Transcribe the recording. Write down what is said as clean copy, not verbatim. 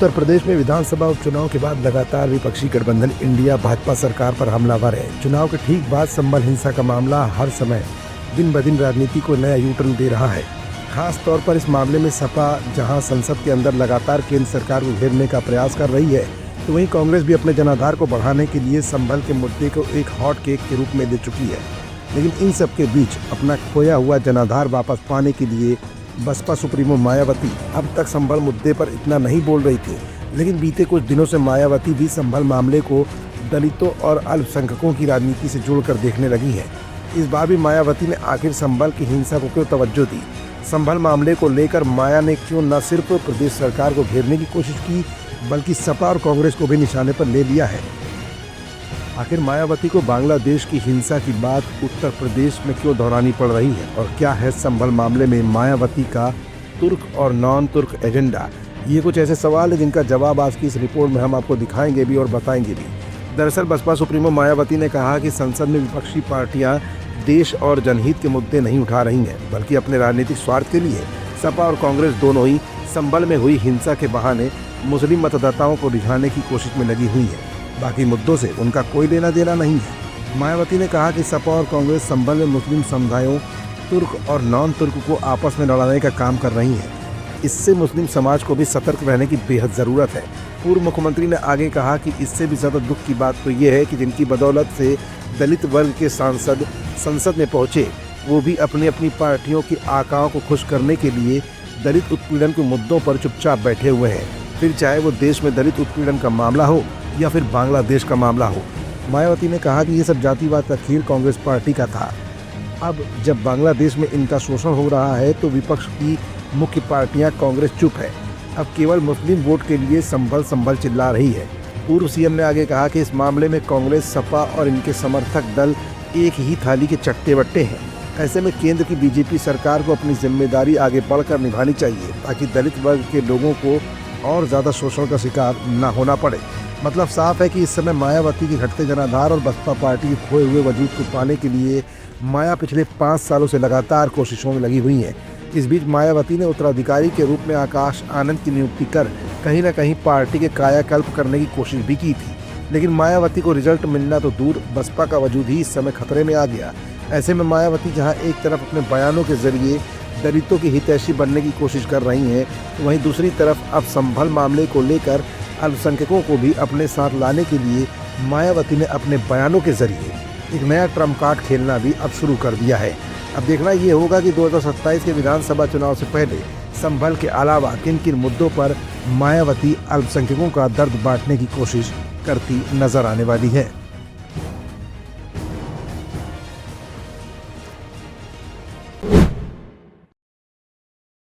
उत्तर प्रदेश में विधानसभा उपचुनाव के बाद लगातार विपक्षी गठबंधन इंडिया भाजपा सरकार पर हमलावर है। चुनाव के ठीक बाद संभल हिंसा का मामला हर समय दिन ब दिन राजनीति को नया यू टर्न दे रहा है। खास तौर पर इस मामले में सपा जहां संसद के अंदर लगातार केंद्र सरकार को घेरने का प्रयास कर रही है, तो वहीं कांग्रेस भी अपने जनाधार को बढ़ाने के लिए संभल के मुद्दे को एक हॉट केक के रूप में ले चुकी है। लेकिन इन सब के बीच अपना खोया हुआ जनाधार वापस पाने के लिए बसपा सुप्रीमो मायावती अब तक संभल मुद्दे पर इतना नहीं बोल रही थी, लेकिन बीते कुछ दिनों से मायावती भी संभल मामले को दलितों और अल्पसंख्यकों की राजनीति से जोड़कर देखने लगी है। इस बार भी मायावती ने आखिर संभल की हिंसा को क्यों तवज्जो दी? संभल मामले को लेकर माया ने क्यों न सिर्फ प्रदेश सरकार को घेरने की कोशिश की, बल्कि सपा और कांग्रेस को भी निशाने पर ले लिया है? आखिर मायावती को बांग्लादेश की हिंसा की बात उत्तर प्रदेश में क्यों दोहरानी पड़ रही है, और क्या है संभल मामले में मायावती का तुर्क और नॉन तुर्क एजेंडा? ये कुछ ऐसे सवाल हैं जिनका जवाब आज की इस रिपोर्ट में हम आपको दिखाएंगे भी और बताएंगे भी। दरअसल बसपा सुप्रीमो मायावती ने कहा कि संसद में विपक्षी पार्टियां देश और जनहित के मुद्दे नहीं उठा रही हैं, बल्कि अपने राजनीतिक स्वार्थ के लिए सपा और कांग्रेस दोनों ही संभल में हुई हिंसा के बहाने मुस्लिम मतदाताओं को रिझाने की कोशिश में लगी हुई है। बाकी मुद्दों से उनका कोई लेना देना नहीं है। मायावती ने कहा कि सपा और कांग्रेस संभल में मुस्लिम समुदायों तुर्क और नॉन तुर्क को आपस में लड़ाने का काम कर रही हैं। इससे मुस्लिम समाज को भी सतर्क रहने की बेहद ज़रूरत है। पूर्व मुख्यमंत्री ने आगे कहा कि इससे भी ज़्यादा दुख की बात तो ये है कि जिनकी बदौलत से दलित वर्ग के सांसद संसद में पहुँचे, वो भी अपनी अपनी पार्टियों की आकाओं को खुश करने के लिए दलित उत्पीड़न के मुद्दों पर चुपचाप बैठे हुए हैं, फिर चाहे वो देश में दलित उत्पीड़न का मामला हो या फिर बांग्लादेश का मामला हो। मायावती ने कहा कि ये सब जातिवाद का खेल कांग्रेस पार्टी का था। अब जब बांग्लादेश में इनका शोषण हो रहा है तो विपक्ष की मुख्य पार्टियां कांग्रेस चुप है। अब केवल मुस्लिम वोट के लिए संभल चिल्ला रही है। पूर्व सीएम ने आगे कहा कि इस मामले में कांग्रेस, सपा और इनके समर्थक दल एक ही थाली के चट्टे बट्टे हैं। ऐसे में केंद्र की बीजेपी सरकार को अपनी जिम्मेदारी आगे बढ़कर निभानी चाहिए, ताकि दलित वर्ग के लोगों को और ज़्यादा शोषण का शिकार न होना पड़े। मतलब साफ है कि इस समय मायावती के घटते जनाधार और बसपा पार्टी के खोए हुए वजूद को पाने के लिए माया पिछले 5 सालों से लगातार कोशिशों में लगी हुई हैं। इस बीच मायावती ने उत्तराधिकारी के रूप में आकाश आनंद की नियुक्ति कर कहीं न कहीं पार्टी के कायाकल्प करने की कोशिश भी की थी, लेकिन मायावती को रिजल्ट मिलना तो दूर, बसपा का वजूद ही इस समय खतरे में आ गया। ऐसे में मायावती जहाँ एक तरफ अपने बयानों के जरिए दलितों की हितैषी बनने की कोशिश कर रही हैं, तो वहीं दूसरी तरफ अब संभल मामले को लेकर अल्पसंख्यकों को भी अपने साथ लाने के लिए मायावती ने अपने बयानों के जरिए एक नया ट्रम्प कार्ड खेलना भी अब शुरू कर दिया है। अब देखना ये होगा कि 2027 के विधानसभा चुनाव से पहले संभल के अलावा किन किन मुद्दों पर मायावती अल्पसंख्यकों का दर्द बांटने की कोशिश करती नजर आने वाली है।